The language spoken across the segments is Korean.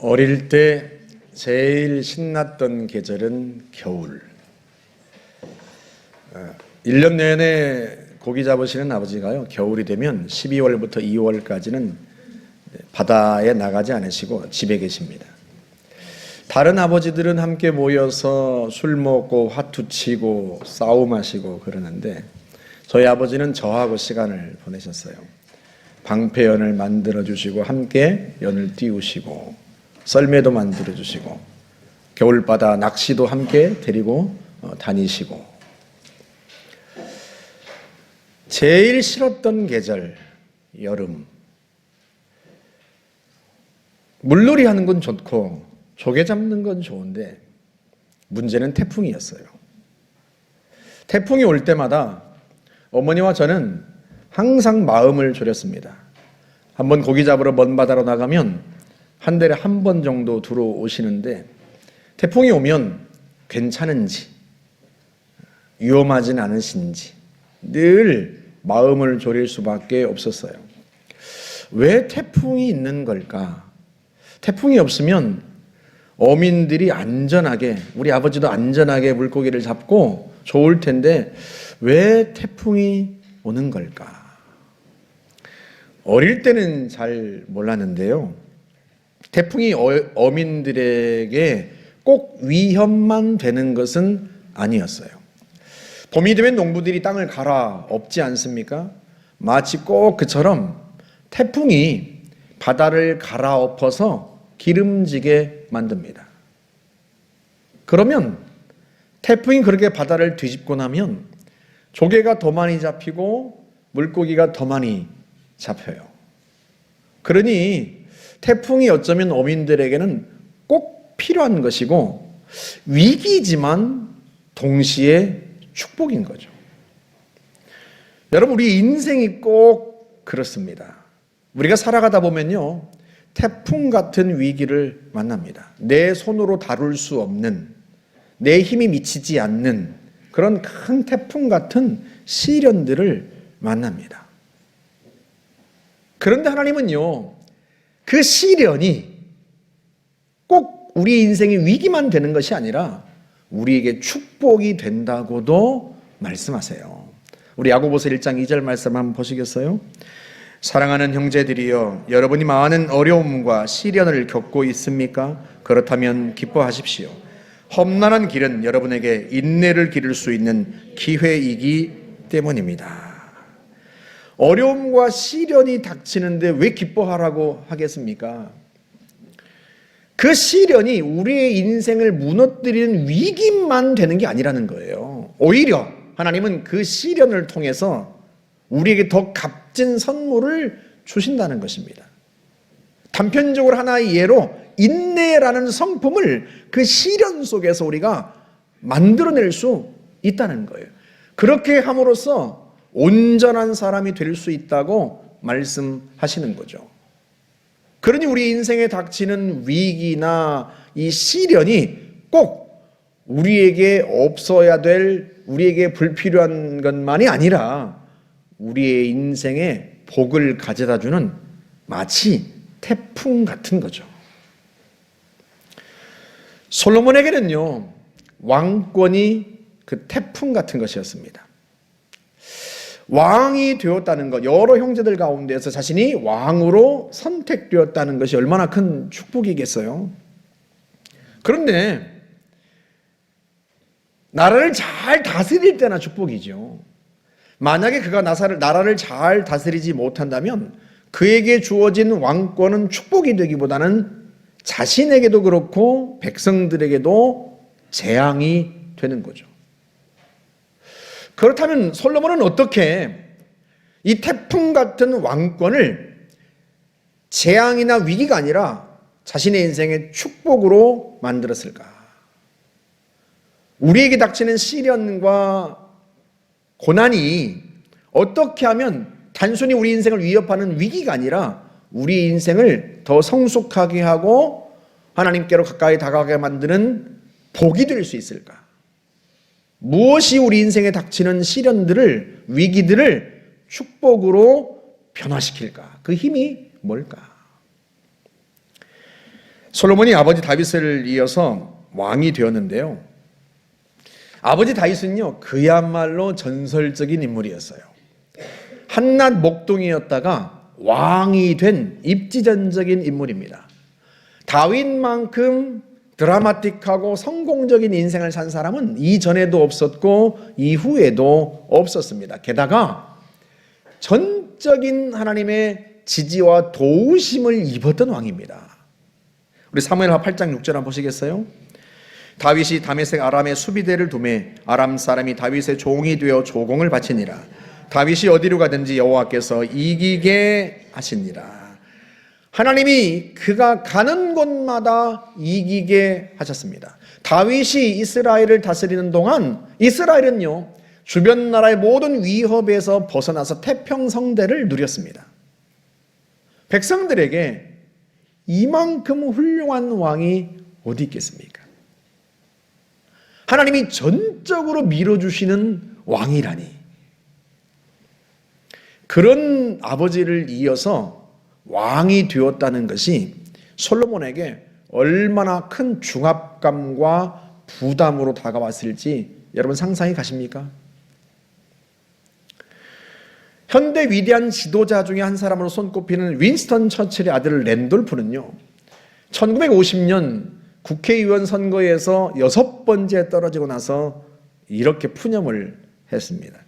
어릴 때 제일 신났던 계절은 겨울. 1년 내내 고기 잡으시는 아버지가요, 겨울이 되면 12월부터 2월까지는 바다에 나가지 않으시고 집에 계십니다. 다른 아버지들은 함께 모여서 술 먹고 화투 치고 싸움하시고 그러는데 저희 아버지는 저하고 시간을 보내셨어요. 방패연을 만들어 주시고 함께 연을 띄우시고 썰매도 만들어 주시고 겨울바다 낚시도 함께 데리고 다니시고. 제일 싫었던 계절, 여름. 물놀이 하는 건 좋고 조개 잡는 건 좋은데 문제는 태풍이었어요. 태풍이 올 때마다 어머니와 저는 항상 마음을 졸였습니다. 한번 고기 잡으러 먼 바다로 나가면 한 달에 한 번 정도 들어오시는데 태풍이 오면 괜찮은지 위험하진 않으신지 늘 마음을 졸일 수밖에 없었어요. 왜 태풍이 있는 걸까? 태풍이 없으면 어민들이 안전하게, 우리 아버지도 안전하게 물고기를 잡고 좋을 텐데 왜 태풍이 오는 걸까? 어릴 때는 잘 몰랐는데요. 태풍이 어민들에게 꼭 위험만 되는 것은 아니었어요. 봄이 되면 농부들이 땅을 갈아엎지 않습니까? 마치 꼭 그처럼 태풍이 바다를 갈아엎어서 기름지게 만듭니다. 그러면 태풍이 그렇게 바다를 뒤집고 나면 조개가 더 많이 잡히고 물고기가 더 많이 잡혀요. 그러니 태풍이 어쩌면 어민들에게는 꼭 필요한 것이고 위기지만 동시에 축복인 거죠. 여러분, 우리 인생이 꼭 그렇습니다. 우리가 살아가다 보면요, 태풍 같은 위기를 만납니다. 내 손으로 다룰 수 없는, 내 힘이 미치지 않는 그런 큰 태풍 같은 시련들을 만납니다. 그런데 하나님은요, 그 시련이 꼭 우리 인생의 위기만 되는 것이 아니라 우리에게 축복이 된다고도 말씀하세요. 우리 야고보서 1장 2절 말씀 한번 보시겠어요? 사랑하는 형제들이여, 여러분이 많은 어려움과 시련을 겪고 있습니까? 그렇다면 기뻐하십시오. 험난한 길은 여러분에게 인내를 기를 수 있는 기회이기 때문입니다. 어려움과 시련이 닥치는데 왜 기뻐하라고 하겠습니까? 그 시련이 우리의 인생을 무너뜨리는 위기만 되는 게 아니라는 거예요. 오히려 하나님은 그 시련을 통해서 우리에게 더 값진 선물을 주신다는 것입니다. 단편적으로 하나의 예로 인내라는 성품을 그 시련 속에서 우리가 만들어낼 수 있다는 거예요. 그렇게 함으로써 온전한 사람이 될 수 있다고 말씀하시는 거죠. 그러니 우리 인생에 닥치는 위기나 이 시련이 꼭 우리에게 없어야 될, 우리에게 불필요한 것만이 아니라 우리의 인생에 복을 가져다 주는 마치 태풍 같은 거죠. 솔로몬에게는요, 왕권이 그 태풍 같은 것이었습니다. 왕이 되었다는 것, 여러 형제들 가운데서 자신이 왕으로 선택되었다는 것이 얼마나 큰 축복이겠어요. 그런데 나라를 잘 다스릴 때나 축복이죠. 만약에 그가 나라를 잘 다스리지 못한다면 그에게 주어진 왕권은 축복이 되기보다는 자신에게도 그렇고 백성들에게도 재앙이 되는 거죠. 그렇다면 솔로몬은 어떻게 이 태풍 같은 왕권을 재앙이나 위기가 아니라 자신의 인생의 축복으로 만들었을까? 우리에게 닥치는 시련과 고난이 어떻게 하면 단순히 우리 인생을 위협하는 위기가 아니라 우리 인생을 더 성숙하게 하고 하나님께로 가까이 다가가게 만드는 복이 될 수 있을까? 무엇이 우리 인생에 닥치는 시련들을, 위기들을 축복으로 변화시킬까? 그 힘이 뭘까? 솔로몬이 아버지 다윗을 이어서 왕이 되었는데요. 아버지 다윗은요, 그야말로 전설적인 인물이었어요. 한낱 목동이었다가 왕이 된 입지전적인 인물입니다. 다윗만큼 드라마틱하고 성공적인 인생을 산 사람은 이전에도 없었고 이후에도 없었습니다. 게다가 전적인 하나님의 지지와 도우심을 입었던 왕입니다. 우리 사무엘하 8장 6절 한번 보시겠어요? 다윗이 다메섹 아람의 수비대를 두매 아람 사람이 다윗의 종이 되어 조공을 바치니라. 다윗이 어디로 가든지 여호와께서 이기게 하시니라. 하나님이 그가 가는 곳마다 이기게 하셨습니다. 다윗이 이스라엘을 다스리는 동안 이스라엘은요, 주변 나라의 모든 위협에서 벗어나서 태평성대를 누렸습니다. 백성들에게 이만큼 훌륭한 왕이 어디 있겠습니까? 하나님이 전적으로 밀어주시는 왕이라니. 그런 아버지를 이어서 왕이 되었다는 것이 솔로몬에게 얼마나 큰 중압감과 부담으로 다가왔을지 여러분 상상이 가십니까? 현대 위대한 지도자 중에 한 사람으로 손꼽히는 윈스턴 처칠의 아들 랜돌프는요, 1950년 국회의원 선거에서 6번째 떨어지고 나서 이렇게 푸념을 했습니다.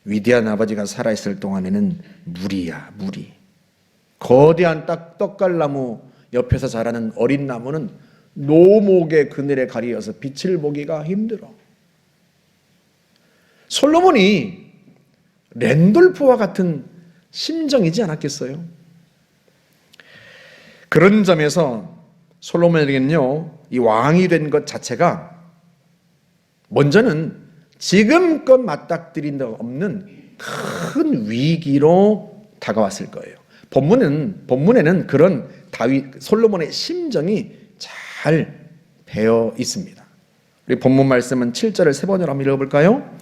위대한 아버지가 살아있을 동안에는 무리야, 무리. 거대한 떡갈나무 옆에서 자라는 어린 나무는 노목의 그늘에 가리어서 빛을 보기가 힘들어. 솔로몬이 랜돌프와 같은 심정이지 않았겠어요? 그런 점에서 솔로몬에게는요, 이 왕이 된 것 자체가 먼저는 지금껏 맞닥뜨린 적 없는 큰 위기로 다가왔을 거예요. 본문에는 그런 솔로몬의 심정이 잘 배어 있습니다. 우리 본문 말씀은 7절을 세 번으로 한번 읽어볼까요?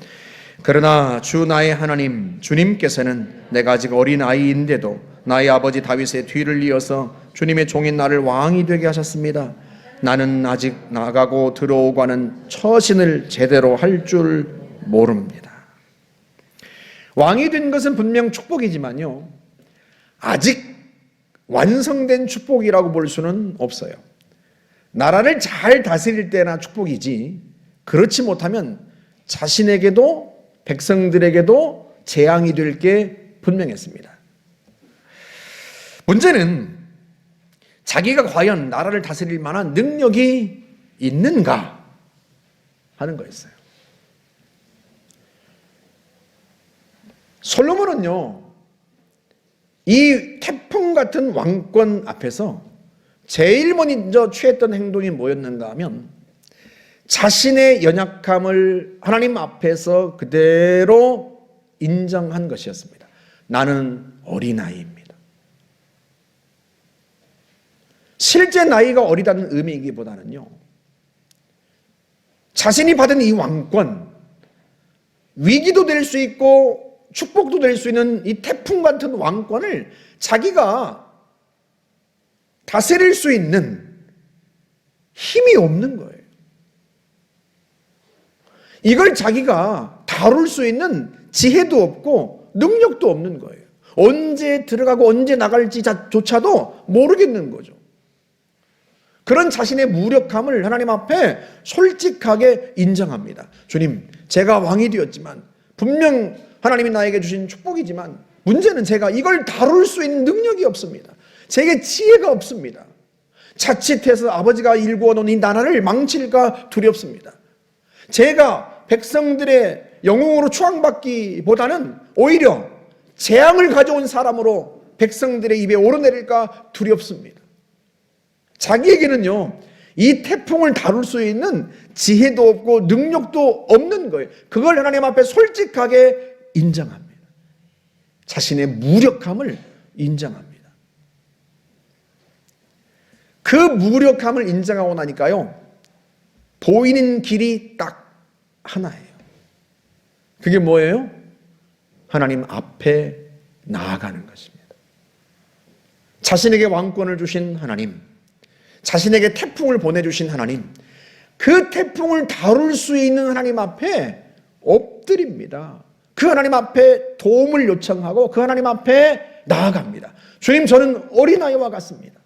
그러나 주 나의 하나님 주님께서는 내가 아직 어린 아이인데도 나의 아버지 다윗의 뒤를 이어서 주님의 종인 나를 왕이 되게 하셨습니다. 나는 아직 나가고 들어오고 하는 처신을 제대로 할 줄 모릅니다. 왕이 된 것은 분명 축복이지만요, 아직 완성된 축복이라고 볼 수는 없어요. 나라를 잘 다스릴 때나 축복이지, 그렇지 못하면 자신에게도 백성들에게도 재앙이 될 게 분명했습니다. 문제는 자기가 과연 나라를 다스릴 만한 능력이 있는가 하는 거였어요. 솔로몬은요, 이 태풍 같은 왕권 앞에서 제일 먼저 취했던 행동이 뭐였는가 하면 자신의 연약함을 하나님 앞에서 그대로 인정한 것이었습니다. 나는 어린아이입니다. 실제 나이가 어리다는 의미이기보다는요, 자신이 받은 이 왕권, 위기도 될 수 있고 축복도 될 수 있는 이 태풍 같은 왕권을 자기가 다스릴 수 있는 힘이 없는 거예요. 이걸 자기가 다룰 수 있는 지혜도 없고 능력도 없는 거예요. 언제 들어가고 언제 나갈지조차도 모르겠는 거죠. 그런 자신의 무력함을 하나님 앞에 솔직하게 인정합니다. 주님, 제가 왕이 되었지만 분명 하나님이 나에게 주신 축복이지만 문제는 제가 이걸 다룰 수 있는 능력이 없습니다. 제게 지혜가 없습니다. 자칫해서 아버지가 일구어 놓은 이 나라를 망칠까 두렵습니다. 제가 백성들의 영웅으로 추앙받기보다는 오히려 재앙을 가져온 사람으로 백성들의 입에 오르내릴까 두렵습니다. 자기에게는요, 이 태풍을 다룰 수 있는 지혜도 없고 능력도 없는 거예요. 그걸 하나님 앞에 솔직하게 인정합니다. 자신의 무력함을 인정합니다. 그 무력함을 인정하고 나니까요, 보이는 길이 딱 하나예요. 그게 뭐예요? 하나님 앞에 나아가는 것입니다. 자신에게 왕권을 주신 하나님, 자신에게 태풍을 보내주신 하나님, 그 태풍을 다룰 수 있는 하나님 앞에 엎드립니다. 그 하나님 앞에 도움을 요청하고 그 하나님 앞에 나아갑니다. 주님, 저는 어린아이와 같습니다.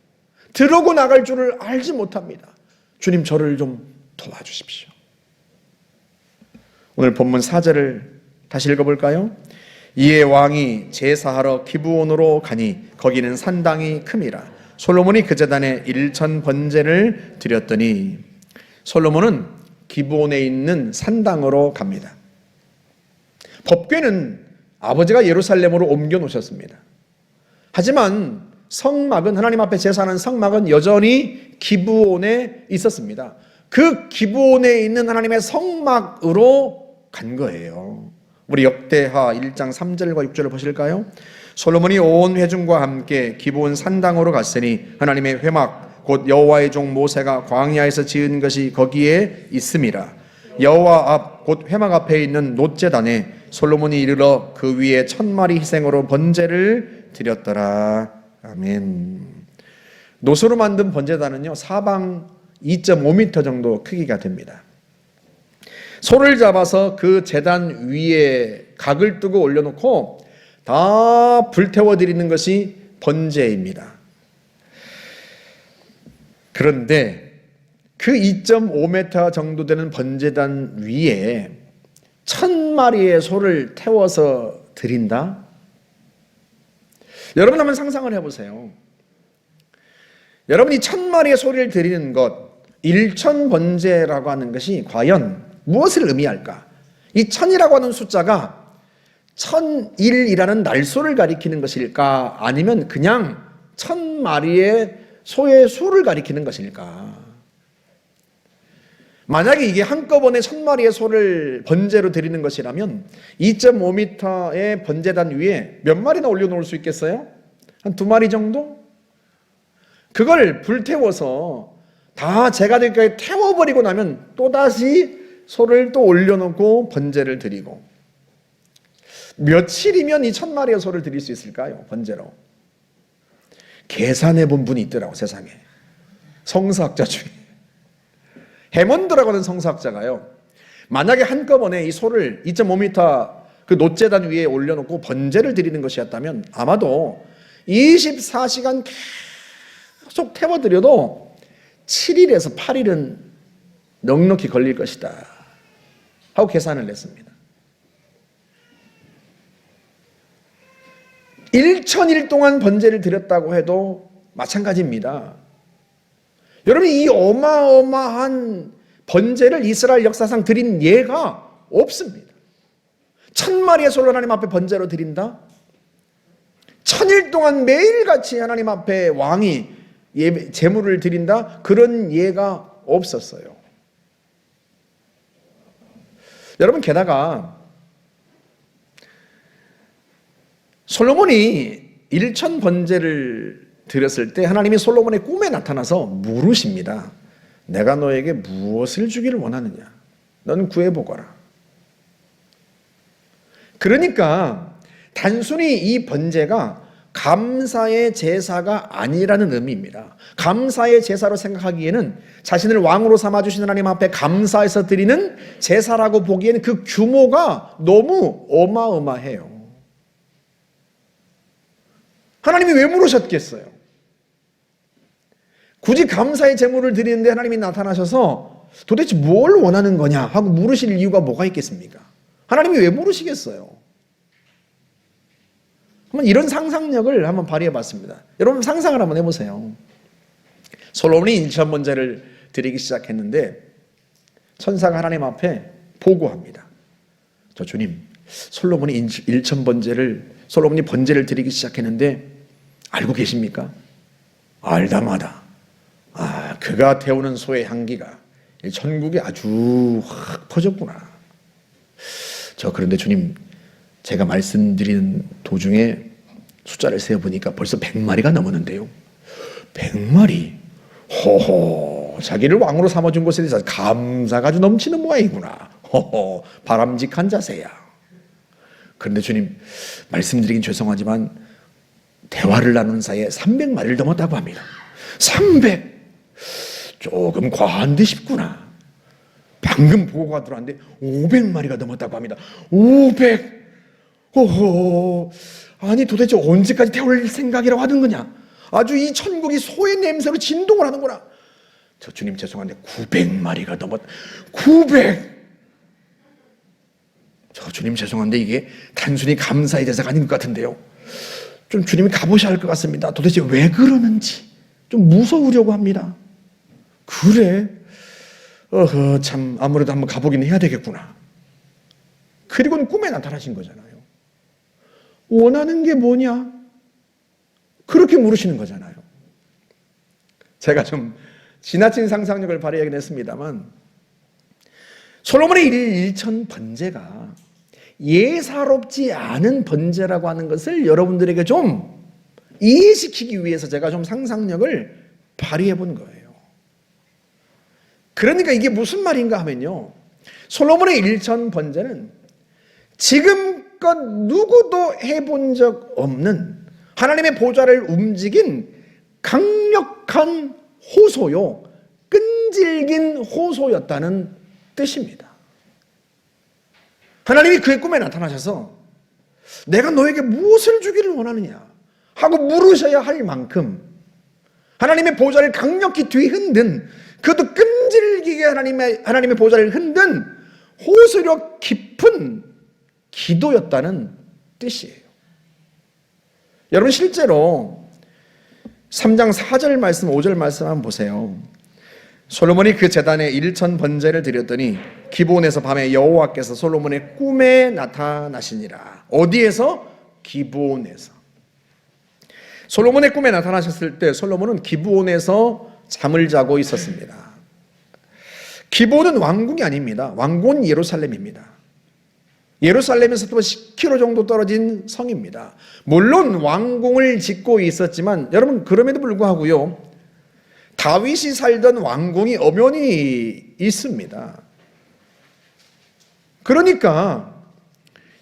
들어오고 나갈 줄을 알지 못합니다. 주님, 저를 좀 도와주십시오. 오늘 본문 4절을 다시 읽어볼까요? 이에 왕이 제사하러 기브온으로 가니 거기는 산당이 큼이라. 솔로몬이 그 제단에 1천 번제를 드렸더니. 솔로몬은 기브온에 있는 산당으로 갑니다. 법궤는 아버지가 예루살렘으로 옮겨 놓으셨습니다. 하지만 성막은, 하나님 앞에 제사하는 성막은 여전히 기브온에 있었습니다. 그 기브온에 있는 하나님의 성막으로 간 거예요. 우리 역대하 1장 3절과 6절을 보실까요? 솔로몬이 온 회중과 함께 기브온 산당으로 갔으니 하나님의 회막 곧 여호와의 종 모세가 광야에서 지은 것이 거기에 있음이라. 여호와 앞 곧 회막 앞에 있는 놋제단에 솔로몬이 이르러 그 위에 1000마리 희생으로 번제를 드렸더라. 아멘. 놋으로 만든 번제단은요, 사방 2.5m 정도 크기가 됩니다. 소를 잡아서 그 제단 위에 각을 뜨고 올려놓고 다 불태워 드리는 것이 번제입니다. 그런데 그 2.5m 정도 되는 번제단 위에 1000마리의 소를 태워서 드린다? 여러분 한번 상상을 해보세요. 여러분이 1000마리의 소를 드리는 것, 1천번제라고 하는 것이 과연 무엇을 의미할까? 이 1000이라고 하는 숫자가 1001이라는 날소를 가리키는 것일까? 아니면 그냥 1000마리의 소의 수를 가리키는 것일까? 만약에 이게 한꺼번에 1000마리의 소를 번제로 드리는 것이라면 2.5m의 번제단 위에 몇 마리나 올려놓을 수 있겠어요? 한 2마리 정도? 그걸 불태워서 다 제가 될까지 태워버리고 나면 또다시 소를 또 올려놓고 번제를 드리고, 며칠이면 이 1000마리의 소를 드릴 수 있을까요? 번제로. 계산해 본 분이 있더라고, 세상에. 성서학자 중에. 해먼드라고 하는 성서학자가요, 만약에 한꺼번에 이 소를 2.5m 그 놋제단 위에 올려놓고 번제를 드리는 것이었다면 아마도 24시간 계속 태워드려도 7일에서 8일은 넉넉히 걸릴 것이다 하고 계산을 했습니다. 1000일 동안 번제를 드렸다고 해도 마찬가지입니다. 여러분, 이 어마어마한 번제를 이스라엘 역사상 드린 예가 없습니다. 1000마리의 소를 하나님 앞에 번제로 드린다? 1000일 동안 매일같이 하나님 앞에 왕이 제물을 드린다? 그런 예가 없었어요. 여러분, 게다가 솔로몬이 1000번제를 드렸을 때 하나님이 솔로몬의 꿈에 나타나서 물으십니다. 내가 너에게 무엇을 주기를 원하느냐? 넌 구해보거라. 그러니까 단순히 이 번제가 감사의 제사가 아니라는 의미입니다. 감사의 제사로 생각하기에는 자신을 왕으로 삼아주신 하나님 앞에 감사해서 드리는 제사라고 보기에는 그 규모가 너무 어마어마해요. 하나님이 왜 물으셨겠어요? 굳이 감사의 제물을 드리는데 하나님이 나타나셔서 도대체 뭘 원하는 거냐 하고 물으실 이유가 뭐가 있겠습니까? 하나님이 왜 물으시겠어요? 한번 이런 상상력을 한번 발휘해 봤습니다. 여러분 상상을 한번 해보세요. 솔로몬이 1000번제를 드리기 시작했는데 천사가 하나님 앞에 보고합니다. 저 주님, 솔로몬이 1000번제를 번제를 드리기 시작했는데 알고 계십니까? 알다마다 그가 태우는 소의 향기가 천국에 아주 확 퍼졌구나. 그런데 주님, 제가 말씀드리는 도중에 숫자를 세어보니까 벌써 100마리가 넘었는데요. 100마리? 호호, 자기를 왕으로 삼아준 것에 대해서 감사가 아주 넘치는 모양이구나. 호호, 바람직한 자세야. 그런데 주님, 말씀드리긴 죄송하지만 대화를 나누는 사이에 300마리를 넘었다고 합니다. 300! 조금 과한 데 싶구나. 방금 보고가 들어왔는데 500마리가 넘었다고 합니다. 500. 오호. 아니 도대체 언제까지 태울 생각이라고 하는 거냐. 아주 이 천국이 소의 냄새로 진동을 하는구나. 저 주님 죄송한데 900마리가 넘었. 900. 저 주님 죄송한데 이게 단순히 감사의 대사가 아닌 것 같은데요. 좀 주님이 가보셔야 할 것 같습니다. 도대체 왜 그러는지 좀 무서우려고 합니다. 그래? 참 아무래도 한번 가보긴 해야 되겠구나. 그리고는 꿈에 나타나신 거잖아요. 원하는 게 뭐냐? 그렇게 물으시는 거잖아요. 제가 좀 지나친 상상력을 발휘하긴 했습니다만 솔로몬의 일천 번제가 예사롭지 않은 번제라고 하는 것을 여러분들에게 좀 이해시키기 위해서 제가 좀 상상력을 발휘해 본 거예요. 그러니까 이게 무슨 말인가 하면요, 솔로몬의 일천 번제는 지금껏 누구도 해본 적 없는 하나님의 보좌를 움직인 강력한 호소요, 끈질긴 호소였다는 뜻입니다. 하나님이 그의 꿈에 나타나셔서 내가 너에게 무엇을 주기를 원하느냐 하고 물으셔야 할 만큼 하나님의 보좌를 강력히 뒤흔든, 그것도 끈질기게 하나님의 보좌를 흔든 호소력 깊은 기도였다는 뜻이에요. 여러분 실제로 3장 4절 말씀 5절 말씀 한번 보세요. 솔로몬이 그 제단에 일천 번제를 드렸더니 기브온에서 밤에 여호와께서 솔로몬의 꿈에 나타나시니라. 어디에서? 기브온에서. 솔로몬의 꿈에 나타나셨을 때 솔로몬은 기브온에서 잠을 자고 있었습니다. 기브온은 왕궁이 아닙니다. 왕궁은 예루살렘입니다. 예루살렘에서부터 10km 정도 떨어진 성입니다. 물론 왕궁을 짓고 있었지만 여러분 그럼에도 불구하고요, 다윗이 살던 왕궁이 엄연히 있습니다. 그러니까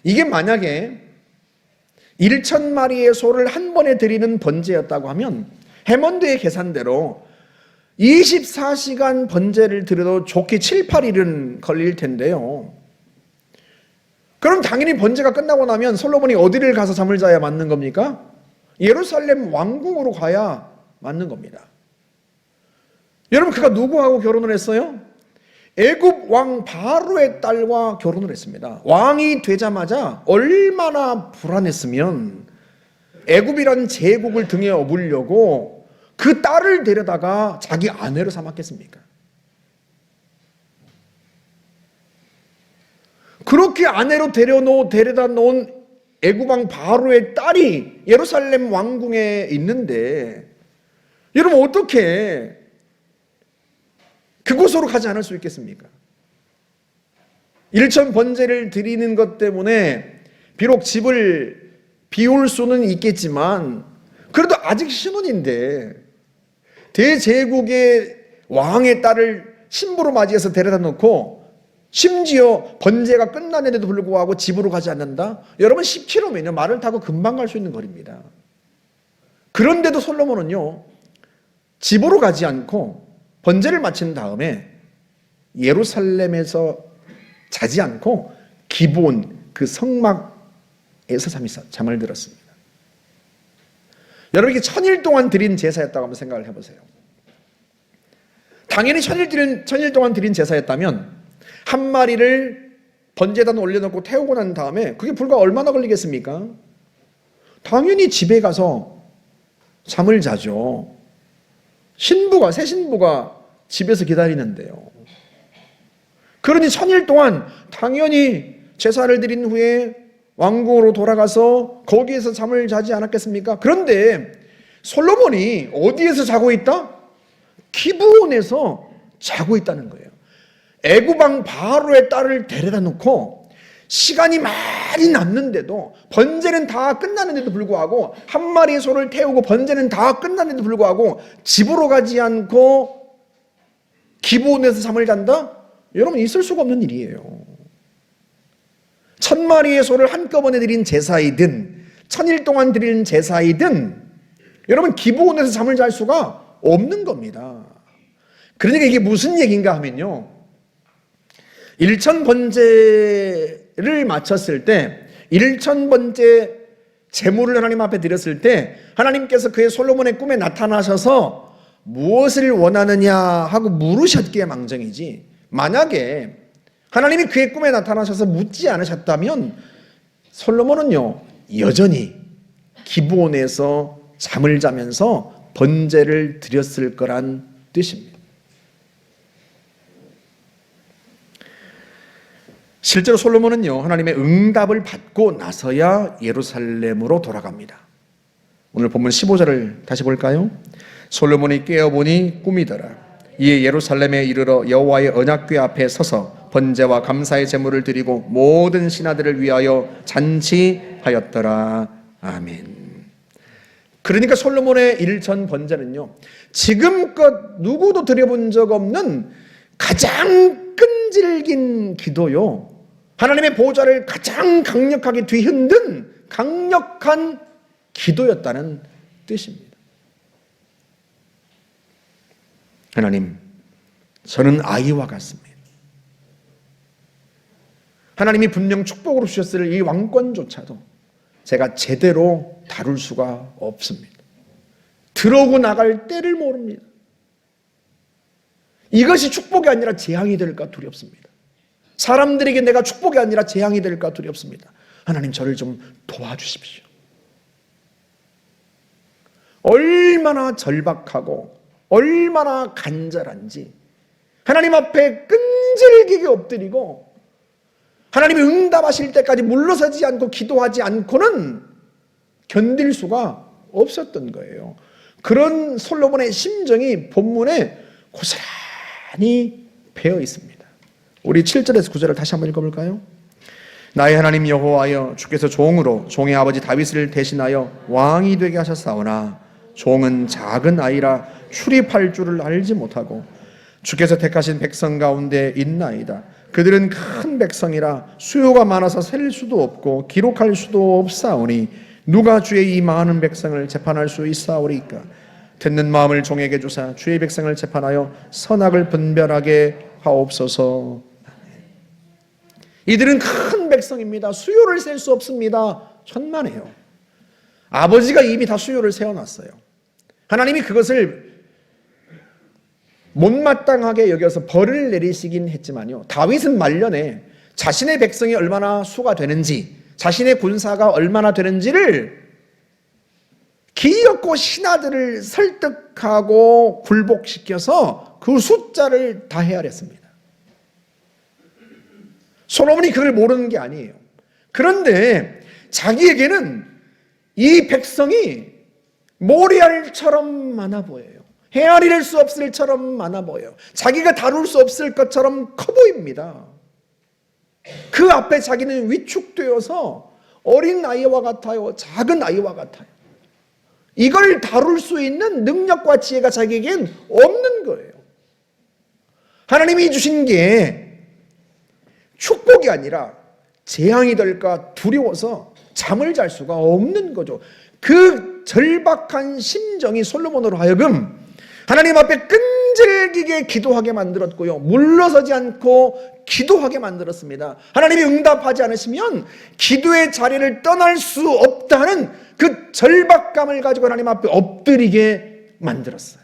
이게 만약에 1,000마리의 소를 한 번에 드리는 번제였다고 하면 해먼드의 계산대로 24시간 번제를 드려도 좋게 7, 8일은 걸릴 텐데요. 그럼 당연히 번제가 끝나고 나면 솔로몬이 어디를 가서 잠을 자야 맞는 겁니까? 예루살렘 왕궁으로 가야 맞는 겁니다. 여러분 그가 누구하고 결혼을 했어요? 애굽 왕 바로의 딸과 결혼을 했습니다. 왕이 되자마자 얼마나 불안했으면 애굽이라는 제국을 등에 업으려고 그 딸을 데려다가 자기 아내로 삼았겠습니까? 그렇게 아내로 데려다 놓은 애굽 왕 바로의 딸이 예루살렘 왕궁에 있는데 여러분 어떻게 그곳으로 가지 않을 수 있겠습니까? 일천 번제를 드리는 것 때문에 비록 집을 비울 수는 있겠지만 그래도 아직 신혼인데 대제국의 왕의 딸을 신부로 맞이해서 데려다 놓고 심지어 번제가 끝났는데도 불구하고 집으로 가지 않는다? 여러분 10km면요 말을 타고 금방 갈 수 있는 거리입니다. 그런데도 솔로몬은요 집으로 가지 않고 번제를 마친 다음에 예루살렘에서 자지 않고 기브온 그 성막에서 잠을 들었습니다. 여러분 이게 1000일 동안 드린 제사였다고 한번 생각을 해보세요. 당연히 1000일 동안 드린 제사였다면 한 마리를 번제단 올려놓고 태우고 난 다음에 그게 불과 얼마나 걸리겠습니까? 당연히 집에 가서 잠을 자죠. 새 신부가 집에서 기다리는데요. 그러니 1000일 동안 당연히 제사를 드린 후에 왕궁으로 돌아가서 거기에서 잠을 자지 않았겠습니까? 그런데 솔로몬이 어디에서 자고 있다? 기브온에서 자고 있다는 거예요. 애굽 왕 바로의 딸을 데려다 놓고 시간이 많이 남는데도 번제는 다 끝났는데도 불구하고 한 마리의 소를 태우고 번제는 다 끝났는데도 불구하고 집으로 가지 않고 기브온에서 잠을 잔다? 여러분 있을 수가 없는 일이에요. 1000마리의 소를 한꺼번에 드린 제사이든 1000일 동안 드린 제사이든 여러분 기브온에서 잠을 잘 수가 없는 겁니다. 그러니까 이게 무슨 얘기인가 하면요, 일천 번제를 마쳤을 때, 일천 번제 제물을 하나님 앞에 드렸을 때 하나님께서 그의 솔로몬의 꿈에 나타나셔서 무엇을 원하느냐 하고 물으셨기에 망정이지, 만약에 하나님이 그의 꿈에 나타나셔서 묻지 않으셨다면 솔로몬은요 여전히 기브온에서 잠을 자면서 번제를 드렸을 거란 뜻입니다. 실제로 솔로몬은요 하나님의 응답을 받고 나서야 예루살렘으로 돌아갑니다. 오늘 본문 15절을 다시 볼까요? 솔로몬이 깨어보니 꿈이더라. 이에 예루살렘에 이르러 여호와의 언약궤 앞에 서서 번제와 감사의 제물을 드리고 모든 신하들을 위하여 잔치하였더라. 아멘. 그러니까 솔로몬의 일천 번제는요 지금껏 누구도 드려본 적 없는 가장 끈질긴 기도요, 하나님의 보좌를 가장 강력하게 뒤흔든 강력한 기도였다는 뜻입니다. 하나님, 저는 아이와 같습니다. 하나님이 분명 축복으로 주셨을 이 왕권조차도 제가 제대로 다룰 수가 없습니다. 들어오고 나갈 때를 모릅니다. 이것이 축복이 아니라 재앙이 될까 두렵습니다. 사람들에게 내가 축복이 아니라 재앙이 될까 두렵습니다. 하나님, 저를 좀 도와주십시오. 얼마나 절박하고 얼마나 간절한지 하나님 앞에 끈질기게 엎드리고 하나님이 응답하실 때까지 물러서지 않고 기도하지 않고는 견딜 수가 없었던 거예요. 그런 솔로몬의 심정이 본문에 고스란히 배어 있습니다. 우리 7절에서 9절을 다시 한번 읽어볼까요? 나의 하나님 여호와여, 주께서 종으로 종의 아버지 다윗을 대신하여 왕이 되게 하셨사오나 종은 작은 아이라 출입할 줄을 알지 못하고 주께서 택하신 백성 가운데 있나이다. 그들은 큰 백성이라 수요가 많아서 셀 수도 없고 기록할 수도 없사오니 누가 주의 이 많은 백성을 재판할 수 있사오리까? 듣는 마음을 종에게 주사 주의 백성을 재판하여 선악을 분별하게 하옵소서. 이들은 큰 백성입니다. 수요를 셀 수 없습니다. 천만에요. 아버지가 이미 다 수요를 세워놨어요. 하나님이 그것을 못마땅하게 여겨서 벌을 내리시긴 했지만요, 다윗은 말년에 자신의 백성이 얼마나 수가 되는지, 자신의 군사가 얼마나 되는지를 기어코 신하들을 설득하고 굴복시켜서 그 숫자를 다 헤아렸습니다. 솔로몬이 그걸 모르는 게 아니에요. 그런데 자기에게는 이 백성이 모리알처럼 많아 보여요. 헤아릴 수 없을 처럼 많아 보여요. 자기가 다룰 수 없을 것처럼 커 보입니다. 그 앞에 자기는 위축되어서 어린 아이와 같아요. 작은 아이와 같아요. 이걸 다룰 수 있는 능력과 지혜가 자기에겐 없는 거예요. 하나님이 주신 게 축복이 아니라 재앙이 될까 두려워서 잠을 잘 수가 없는 거죠. 그 절박한 심정이 솔로몬으로 하여금 하나님 앞에 끈질기게 기도하게 만들었고요, 물러서지 않고 기도하게 만들었습니다. 하나님이 응답하지 않으시면 기도의 자리를 떠날 수 없다는 그 절박감을 가지고 하나님 앞에 엎드리게 만들었어요.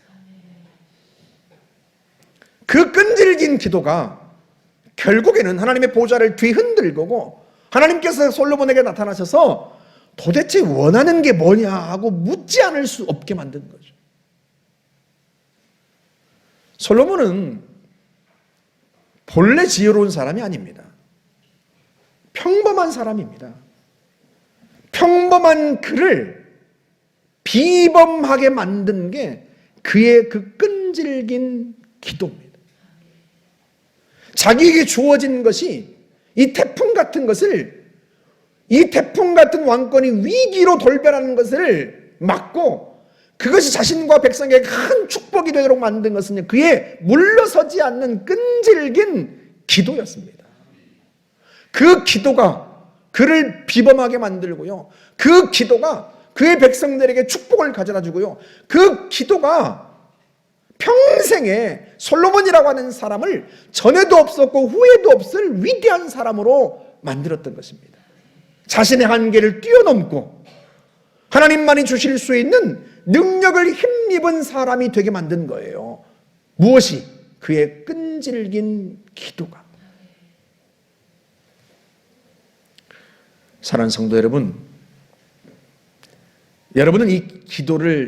그 끈질긴 기도가 결국에는 하나님의 보좌를 뒤흔들고 하나님께서 솔로몬에게 나타나셔서 도대체 원하는 게 뭐냐 하고 묻지 않을 수 없게 만든 거죠. 솔로몬은 본래 지혜로운 사람이 아닙니다. 평범한 사람입니다. 평범한 그를 비범하게 만든 게 그의 그 끈질긴 기도입니다. 자기에게 주어진 것이 이 태풍 같은 것을, 이 태풍 같은 왕권이 위기로 돌변하는 것을 막고 그것이 자신과 백성에게 큰 축복이 되도록 만든 것은 그의 물러서지 않는 끈질긴 기도였습니다. 그 기도가 그를 비범하게 만들고요, 그 기도가 그의 백성들에게 축복을 가져다 주고요, 그 기도가 평생에 솔로몬이라고 하는 사람을 전에도 없었고 후에도 없을 위대한 사람으로 만들었던 것입니다. 자신의 한계를 뛰어넘고 하나님만이 주실 수 있는 능력을 힘입은 사람이 되게 만든 거예요. 무엇이? 그의 끈질긴 기도가. 사랑하는 성도 여러분, 여러분은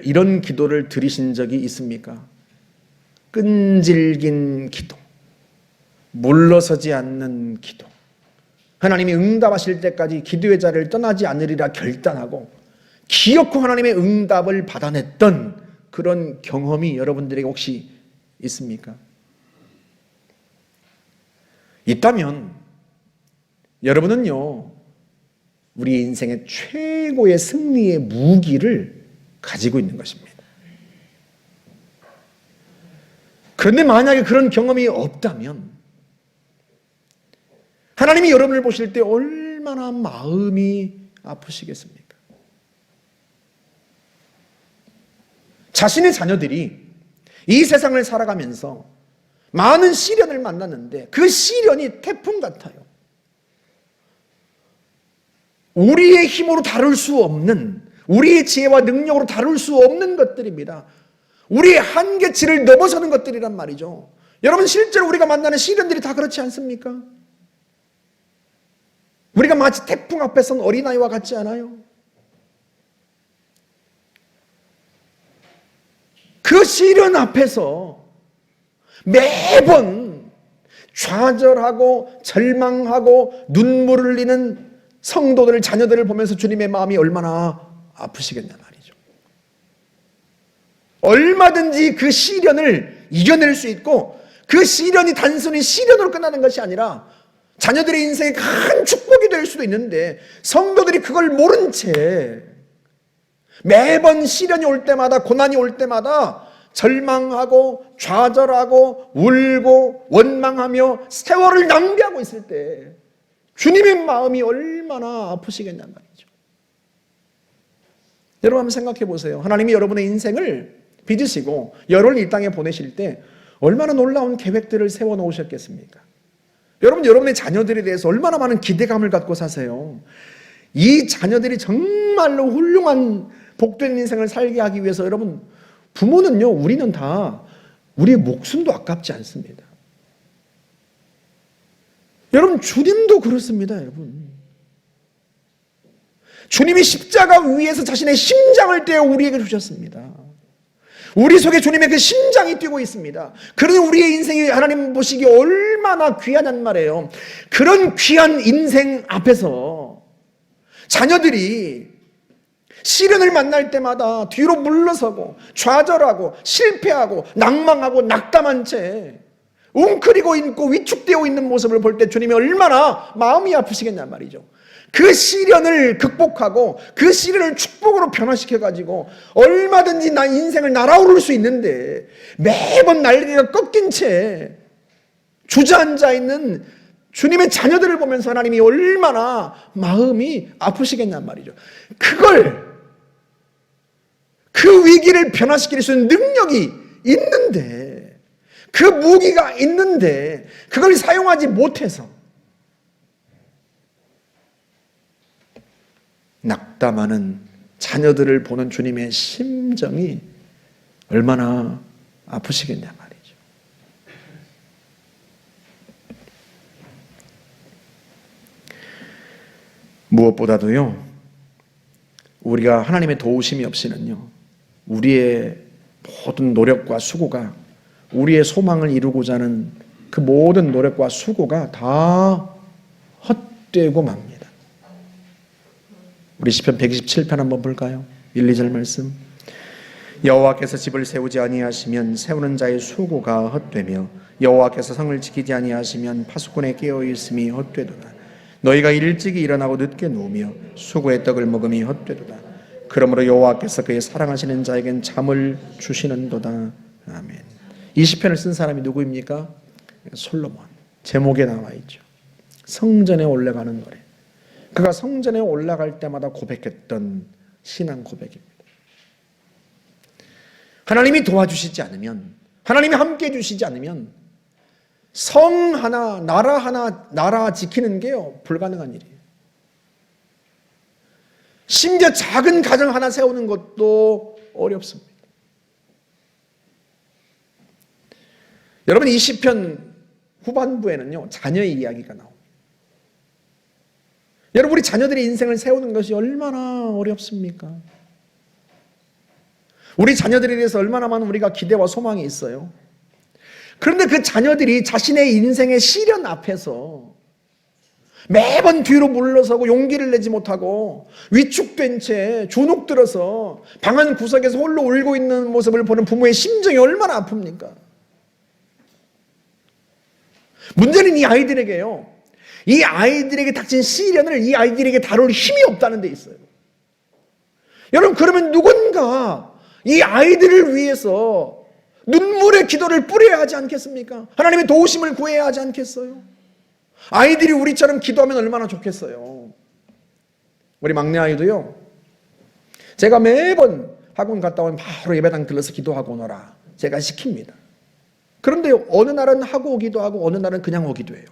이런 기도를 들으신 적이 있습니까? 끈질긴 기도, 물러서지 않는 기도, 하나님이 응답하실 때까지 기도의 자리를 떠나지 않으리라 결단하고 기어코 하나님의 응답을 받아냈던 그런 경험이 여러분들에게 혹시 있습니까? 있다면 여러분은요, 우리 인생의 최고의 승리의 무기를 가지고 있는 것입니다. 그런데 만약에 그런 경험이 없다면 하나님이 여러분을 보실 때 얼마나 마음이 아프시겠습니까? 자신의 자녀들이 이 세상을 살아가면서 많은 시련을 만났는데 그 시련이 태풍 같아요. 우리의 힘으로 다룰 수 없는, 우리의 지혜와 능력으로 다룰 수 없는 것들입니다. 우리의 한계치를 넘어서는 것들이란 말이죠. 여러분, 실제로 우리가 만나는 시련들이 다 그렇지 않습니까? 우리가 마치 태풍 앞에 선 어린아이와 같지 않아요? 그 시련 앞에서 매번 좌절하고 절망하고 눈물을 흘리는 성도들, 자녀들을 보면서 주님의 마음이 얼마나 아프시겠냐 말이죠. 얼마든지 그 시련을 이겨낼 수 있고 그 시련이 단순히 시련으로 끝나는 것이 아니라 자녀들의 인생에 큰 축복이 될 수도 있는데 성도들이 그걸 모른 채 매번 시련이 올 때마다, 고난이 올 때마다 절망하고 좌절하고 울고 원망하며 세월을 낭비하고 있을 때 주님의 마음이 얼마나 아프시겠냔 말이죠. 여러분 한번 생각해 보세요. 하나님이 여러분의 인생을 빚으시고 여러분을 이 땅에 보내실 때 얼마나 놀라운 계획들을 세워 놓으셨겠습니까? 여러분, 여러분의 자녀들에 대해서 얼마나 많은 기대감을 갖고 사세요. 이 자녀들이 정말로 훌륭한 복된 인생을 살게 하기 위해서 여러분, 부모는요, 우리는 다 우리의 목숨도 아깝지 않습니다. 여러분, 주님도 그렇습니다, 여러분. 주님이 십자가 위에서 자신의 심장을 떼어 우리에게 주셨습니다. 우리 속에 주님의 그 심장이 뛰고 있습니다. 그러니 우리의 인생이 하나님 보시기에 얼마나 귀하단 말이에요. 그런 귀한 인생 앞에서 자녀들이 시련을 만날 때마다 뒤로 물러서고 좌절하고 실패하고 낭망하고 낙담한 채 웅크리고 있고 위축되어 있는 모습을 볼 때 주님이 얼마나 마음이 아프시겠냔 말이죠. 그 시련을 극복하고 그 시련을 축복으로 변화시켜가지고 얼마든지 나 인생을 날아오를 수 있는데 매번 날개가 꺾인 채 주저앉아 있는 주님의 자녀들을 보면서 하나님이 얼마나 마음이 아프시겠냔 말이죠. 그 위기를 변화시킬 수 있는 능력이 있는데, 그 무기가 있는데 그걸 사용하지 못해서 낙담하는 자녀들을 보는 주님의 심정이 얼마나 아프시겠냐 말이죠. 무엇보다도요, 우리가 하나님의 도우심이 없이는요, 우리의 모든 노력과 수고가, 우리의 소망을 이루고자 하는 그 모든 노력과 수고가 다 헛되고 맙니다. 우리 시편 127편 한번 볼까요? 1, 2절 말씀. 여호와께서 집을 세우지 아니하시면 세우는 자의 수고가 헛되며 여호와께서 성을 지키지 아니하시면 파수꾼의 깨어 있음이 헛되도다. 너희가 일찍이 일어나고 늦게 누우며 수고의 떡을 먹음이 헛되도다. 그러므로 여호와께서 그의 사랑하시는 자에겐 잠을 주시는도다. 아멘. 이 시편을 쓴 사람이 누구입니까? 솔로몬. 제목에 나와 있죠. 성전에 올라가는 노래. 그가 성전에 올라갈 때마다 고백했던 신앙 고백입니다. 하나님이 도와주시지 않으면 하나님이 함께 해주시지 않으면 성 하나, 나라 지키는 게요, 불가능한 일이에요. 심지어 작은 가정 하나 세우는 것도 어렵습니다. 여러분, 이 시편 후반부에는요, 자녀의 이야기가 나옵니다. 여러분, 우리 자녀들의 인생을 세우는 것이 얼마나 어렵습니까? 우리 자녀들에 대해서 얼마나 많은 우리가 기대와 소망이 있어요. 그런데 그 자녀들이 자신의 인생의 시련 앞에서 매번 뒤로 물러서고 용기를 내지 못하고 위축된 채 주눅 들어서 방 한 구석에서 홀로 울고 있는 모습을 보는 부모의 심정이 얼마나 아픕니까? 문제는 이 아이들에게요, 이 아이들에게 닥친 시련을 이 아이들에게 다룰 힘이 없다는 데 있어요. 여러분, 그러면 누군가 이 아이들을 위해서 눈물의 기도를 뿌려야 하지 않겠습니까? 하나님의 도우심을 구해야 하지 않겠어요? 아이들이 우리처럼 기도하면 얼마나 좋겠어요. 우리 막내 아이도요, 제가 매번 학원 갔다 오면 바로 예배당 들러서 기도하고 오너라 제가 시킵니다. 그런데 어느 날은 하고 오기도 하고 어느 날은 그냥 오기도 해요.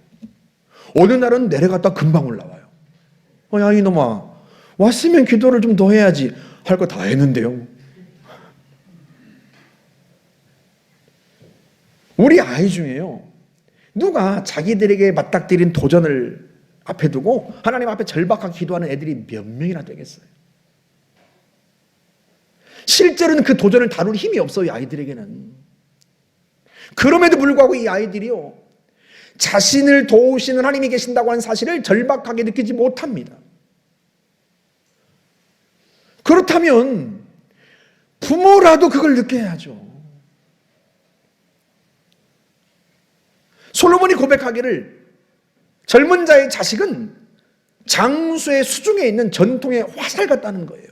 어느 날은 내려갔다 금방 올라와요. 야, 이놈아, 왔으면 기도를 좀 더 해야지. 할 거 다 했는데요. 우리 아이 중에요, 누가 자기들에게 맞닥뜨린 도전을 앞에 두고 하나님 앞에 절박하게 기도하는 애들이 몇 명이나 되겠어요? 실제로는 그 도전을 다룰 힘이 없어요, 이 아이들에게는. 그럼에도 불구하고 이 아이들이요, 자신을 도우시는 하나님이 계신다고 하는 사실을 절박하게 느끼지 못합니다. 그렇다면 부모라도 그걸 느껴야죠. 솔로몬이 고백하기를 젊은 자의 자식은 장수의 수중에 있는 전통의 화살 같다는 거예요.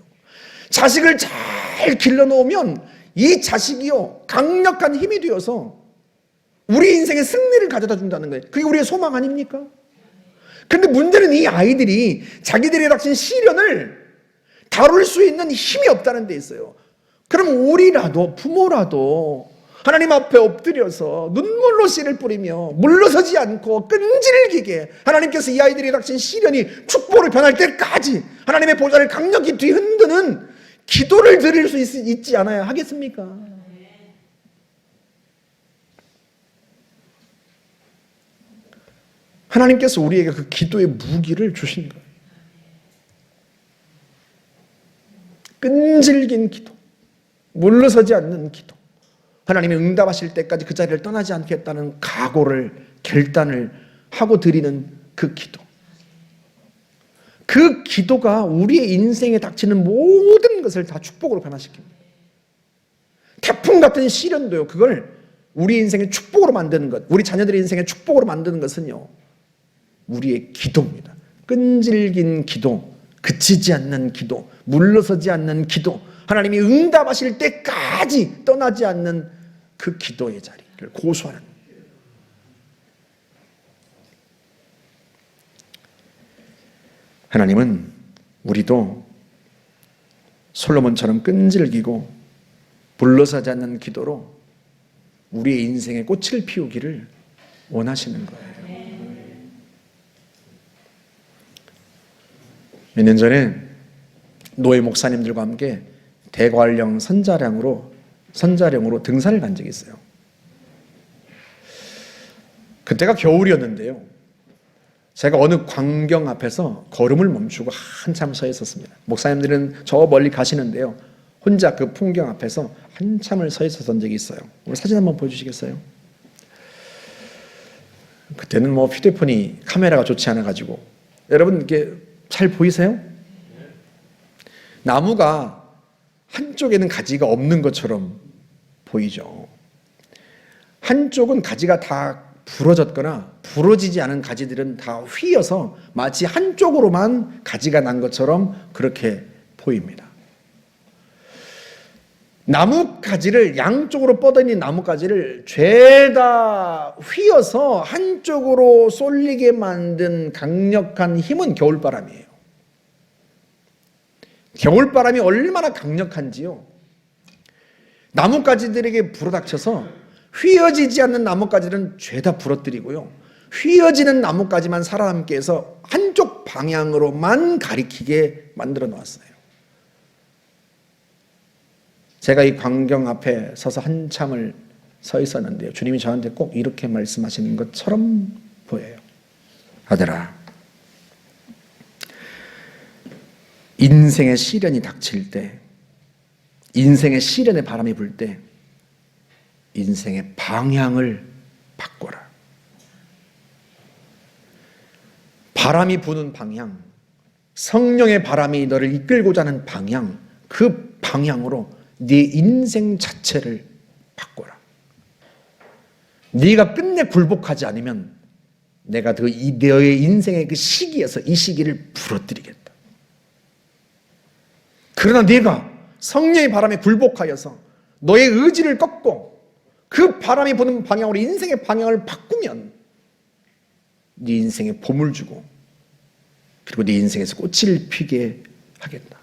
자식을 잘 길러놓으면 이 자식이요, 강력한 힘이 되어서 우리 인생의 승리를 가져다 준다는 거예요. 그게 우리의 소망 아닙니까? 그런데 문제는 이 아이들이 자기들에게 닥친 시련을 다룰 수 있는 힘이 없다는 데 있어요. 그럼 우리라도, 부모라도 하나님 앞에 엎드려서 눈물로 씨를 뿌리며 물러서지 않고 끈질기게 하나님께서 이 아이들이 닥친 시련이 축복으로 변할 때까지 하나님의 보좌를 강력히 뒤흔드는 기도를 드릴 수 있지 않아야 하겠습니까? 하나님께서 우리에게 그 기도의 무기를 주신 거예요. 끈질긴 기도, 물러서지 않는 기도, 하나님이 응답하실 때까지 그 자리를 떠나지 않겠다는 각오를, 결단을 하고 드리는 그 기도. 그 기도가 우리의 인생에 닥치는 모든 것을 다 축복으로 변화시킵니다. 태풍 같은 시련도요, 그걸 우리 인생의 축복으로 만드는 것, 우리 자녀들의 인생의 축복으로 만드는 것은요, 우리의 기도입니다. 끈질긴 기도, 그치지 않는 기도, 물러서지 않는 기도, 하나님이 응답하실 때까지 떠나지 않는 그 기도의 자리를 고수하는. 하나님은 우리도 솔로몬처럼 끈질기고 물러서지 않는 기도로 우리의 인생에 꽃을 피우기를 원하시는 거예요. 몇 년 전에 노예 목사님들과 함께 대관령 선자령으로 등산을 간 적이 있어요. 그때가 겨울이었는데요, 제가 어느 광경 앞에서 걸음을 멈추고 한참 서 있었습니다. 목사님들은 저 멀리 가시는데요, 혼자 그 풍경 앞에서 한참을 서 있었던 적이 있어요. 우리 사진 한번 보여주시겠어요? 그때는 뭐 휴대폰이 카메라가 좋지 않아가지고, 여러분 이게 잘 보이세요? 나무가 한쪽에는 가지가 없는 것처럼 보이죠. 한쪽은 가지가 다 부러졌거나 부러지지 않은 가지들은 다 휘어서 마치 한쪽으로만 가지가 난 것처럼 그렇게 보입니다. 나뭇가지를, 양쪽으로 뻗어있는 나뭇가지를 죄다 휘어서 한쪽으로 쏠리게 만든 강력한 힘은 겨울바람이에요. 겨울바람이 얼마나 강력한지요, 나뭇가지들에게 불어닥쳐서 휘어지지 않는 나뭇가지는 죄다 부러뜨리고요, 휘어지는 나뭇가지만 살아남게 해서 한쪽 방향으로만 가리키게 만들어 놓았어요. 제가 이 광경 앞에 서서 한참을 서 있었는데요, 주님이 저한테 꼭 이렇게 말씀하시는 것처럼 보여요. 아들아, 인생의 시련이 닥칠 때, 인생의 시련의 바람이 불 때 인생의 방향을 바꿔라. 바람이 부는 방향, 성령의 바람이 너를 이끌고자 하는 방향, 그 방향으로 네 인생 자체를 바꿔라. 네가 끝내 굴복하지 않으면 내가 너의 인생의 그 시기에서 이 시기를 부러뜨리겠다. 그러나 네가 성령의 바람에 굴복하여서 너의 의지를 꺾고 그 바람이 부는 방향으로 인생의 방향을 바꾸면 네 인생에 봄을 주고 그리고 네 인생에서 꽃을 피게 하겠다.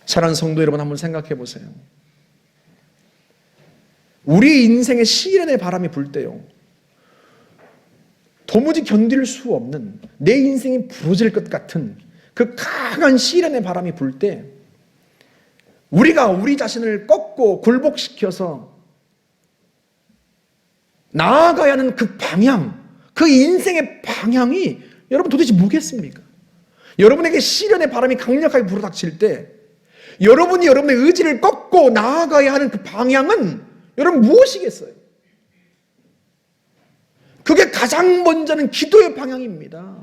사랑하는 성도 여러분, 한번 생각해 보세요. 우리 인생의 시련의 바람이 불 때요, 도무지 견딜 수 없는, 내 인생이 부러질 것 같은 그 강한 시련의 바람이 불 때 우리가 우리 자신을 꺾고 굴복시켜서 나아가야 하는 그 방향, 그 인생의 방향이 여러분 도대체 뭐겠습니까? 여러분에게 시련의 바람이 강력하게 불어닥칠 때 여러분이 여러분의 의지를 꺾고 나아가야 하는 그 방향은 여러분 무엇이겠어요? 그게 가장 먼저는 기도의 방향입니다.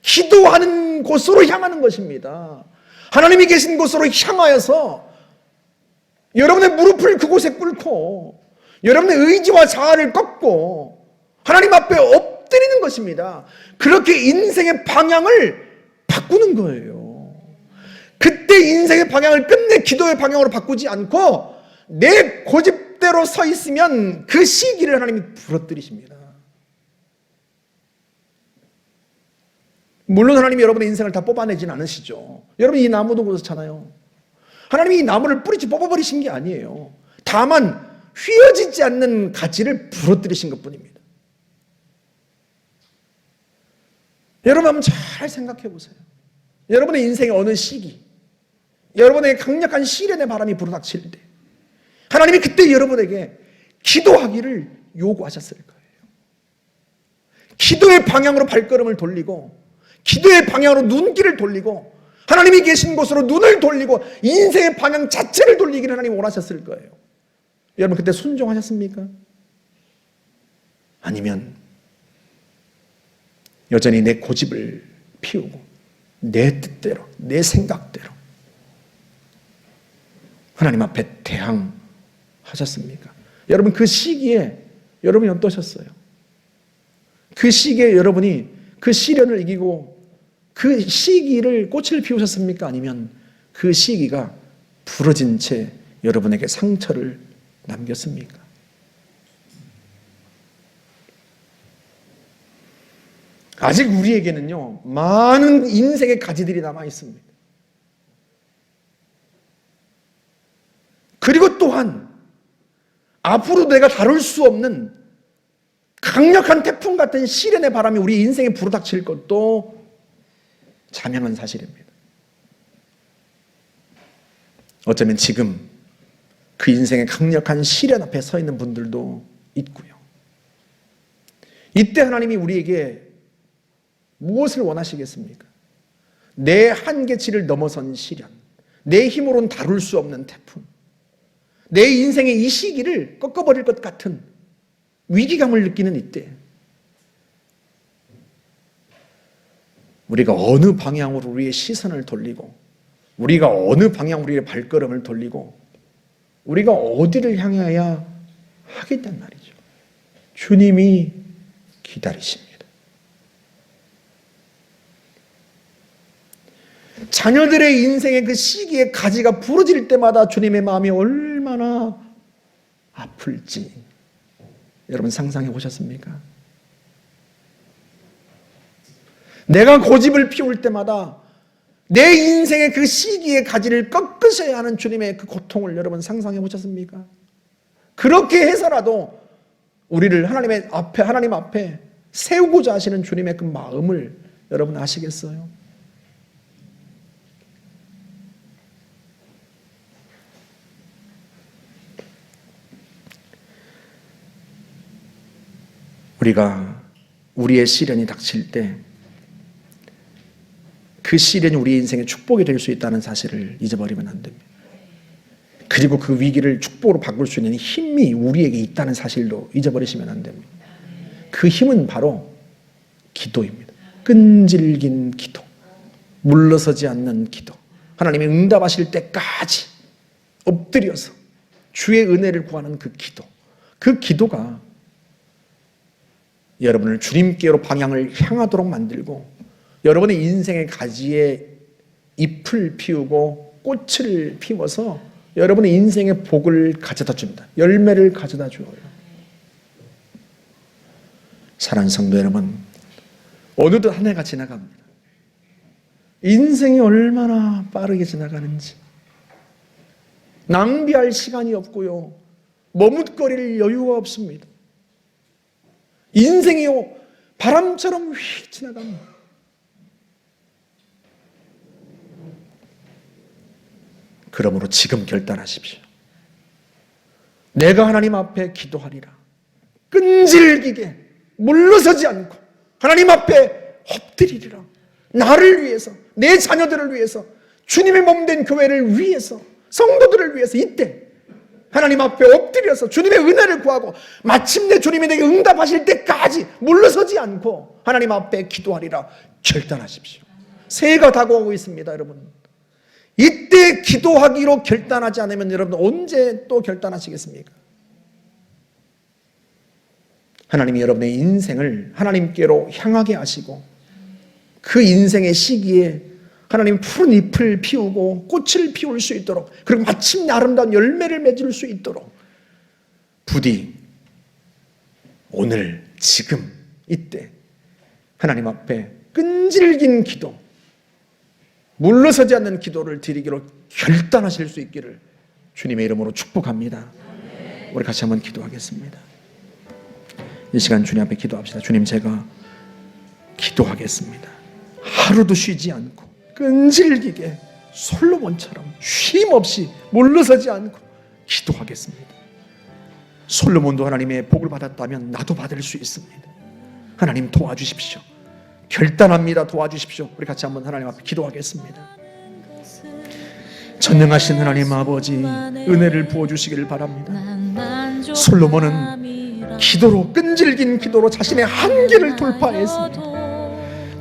기도하는 곳으로 향하는 것입니다. 하나님이 계신 곳으로 향하여서 여러분의 무릎을 그곳에 꿇고 여러분의 의지와 자아를 꺾고 하나님 앞에 엎드리는 것입니다. 그렇게 인생의 방향을 바꾸는 거예요. 그때 인생의 방향을 끝내 기도의 방향으로 바꾸지 않고 내 고집대로 서 있으면 그 시기를 하나님이 부러뜨리십니다. 물론 하나님이 여러분의 인생을 다 뽑아내지는 않으시죠. 여러분, 이 나무도 그렇잖아요. 하나님이 이 나무를 뿌리째 뽑아버리신 게 아니에요. 다만 휘어지지 않는 가지를 부러뜨리신 것뿐입니다. 여러분 한번 잘 생각해 보세요. 여러분의 인생의 어느 시기, 여러분의 강력한 시련의 바람이 불어닥칠 때 하나님이 그때 여러분에게 기도하기를 요구하셨을 거예요. 기도의 방향으로 발걸음을 돌리고 기도의 방향으로 눈길을 돌리고 하나님이 계신 곳으로 눈을 돌리고 인생의 방향 자체를 돌리기를 하나님이 원하셨을 거예요. 여러분 그때 순종하셨습니까? 아니면 여전히 내 고집을 피우고 내 뜻대로, 내 생각대로 하나님 앞에 대항하셨습니까? 여러분 그 시기에 여러분이 어떠셨어요? 그 시기에 여러분이 그 시련을 이기고 그 시기를 꽃을 피우셨습니까? 아니면 그 시기가 부러진 채 여러분에게 상처를 남겼습니까? 아직 우리에게는요, 많은 인생의 가지들이 남아 있습니다. 그리고 또한 앞으로 내가 다룰 수 없는 강력한 태풍 같은 시련의 바람이 우리 인생에 불어닥칠 것도 자명한 사실입니다. 어쩌면 지금 그 인생의 강력한 시련 앞에 서 있는 분들도 있고요. 이때 하나님이 우리에게 무엇을 원하시겠습니까? 내 한계치를 넘어선 시련, 내 힘으로는 다룰 수 없는 태풍, 내 인생의 이 시기를 꺾어버릴 것 같은 위기감을 느끼는 이때 우리가 어느 방향으로 우리의 시선을 돌리고 우리가 어느 방향으로 우리의 발걸음을 돌리고 우리가 어디를 향해야 하겠단 말이죠. 주님이 기다리십니다. 자녀들의 인생의 그 시기에 가지가 부러질 때마다 주님의 마음이 얼마나 아플지 여러분 상상해 보셨습니까? 내가 고집을 피울 때마다 내 인생의 그 시기의 가지를 꺾으셔야 하는 주님의 그 고통을 여러분 상상해 보셨습니까? 그렇게 해서라도 우리를 하나님 앞에 세우고자 하시는 주님의 그 마음을 여러분 아시겠어요? 우리가 우리의 시련이 닥칠 때 그 시련이 우리 인생의 축복이 될 수 있다는 사실을 잊어버리면 안 됩니다. 그리고 그 위기를 축복으로 바꿀 수 있는 힘이 우리에게 있다는 사실도 잊어버리시면 안 됩니다. 그 힘은 바로 기도입니다. 끈질긴 기도, 물러서지 않는 기도, 하나님이 응답하실 때까지 엎드려서 주의 은혜를 구하는 그 기도, 그 기도가 여러분을 주님께로 방향을 향하도록 만들고 여러분의 인생의 가지에 잎을 피우고 꽃을 피워서 여러분의 인생의 복을 가져다 줍니다. 열매를 가져다 줘요. 사랑하는 성도 여러분, 어느덧 한 해가 지나갑니다. 인생이 얼마나 빠르게 지나가는지 낭비할 시간이 없고요, 머뭇거릴 여유가 없습니다. 인생이요 바람처럼 휙 지나갑니다. 그러므로 지금 결단하십시오. 내가 하나님 앞에 기도하리라. 끈질기게 물러서지 않고 하나님 앞에 엎드리리라. 나를 위해서, 내 자녀들을 위해서, 주님의 몸된 교회를 위해서, 성도들을 위해서 이때 하나님 앞에 엎드려서 주님의 은혜를 구하고 마침내 주님이 내게 응답하실 때까지 물러서지 않고 하나님 앞에 기도하리라 결단하십시오. 새해가 다가오고 있습니다. 여러분, 이때 기도하기로 결단하지 않으면 여러분 언제 또 결단하시겠습니까? 하나님이 여러분의 인생을 하나님께로 향하게 하시고 그 인생의 시기에 하나님 푸른 잎을 피우고 꽃을 피울 수 있도록, 그리고 마침내 아름다운 열매를 맺을 수 있도록 부디 오늘 지금 이때 하나님 앞에 끈질긴 기도, 물러서지 않는 기도를 드리기로 결단하실 수 있기를 주님의 이름으로 축복합니다. 우리 같이 한번 기도하겠습니다. 이 시간 주님 앞에 기도합시다. 주님, 제가 기도하겠습니다. 하루도 쉬지 않고 끈질기게 솔로몬처럼 쉼없이 물러서지 않고 기도하겠습니다. 솔로몬도 하나님의 복을 받았다면 나도 받을 수 있습니다. 하나님 도와주십시오. 결단합니다. 도와주십시오. 우리 같이 한번 하나님 앞에 기도하겠습니다. 전능하신 하나님 아버지, 은혜를 부어주시기를 바랍니다. 솔로몬은 기도로, 끈질긴 기도로 자신의 한계를 돌파했습니다.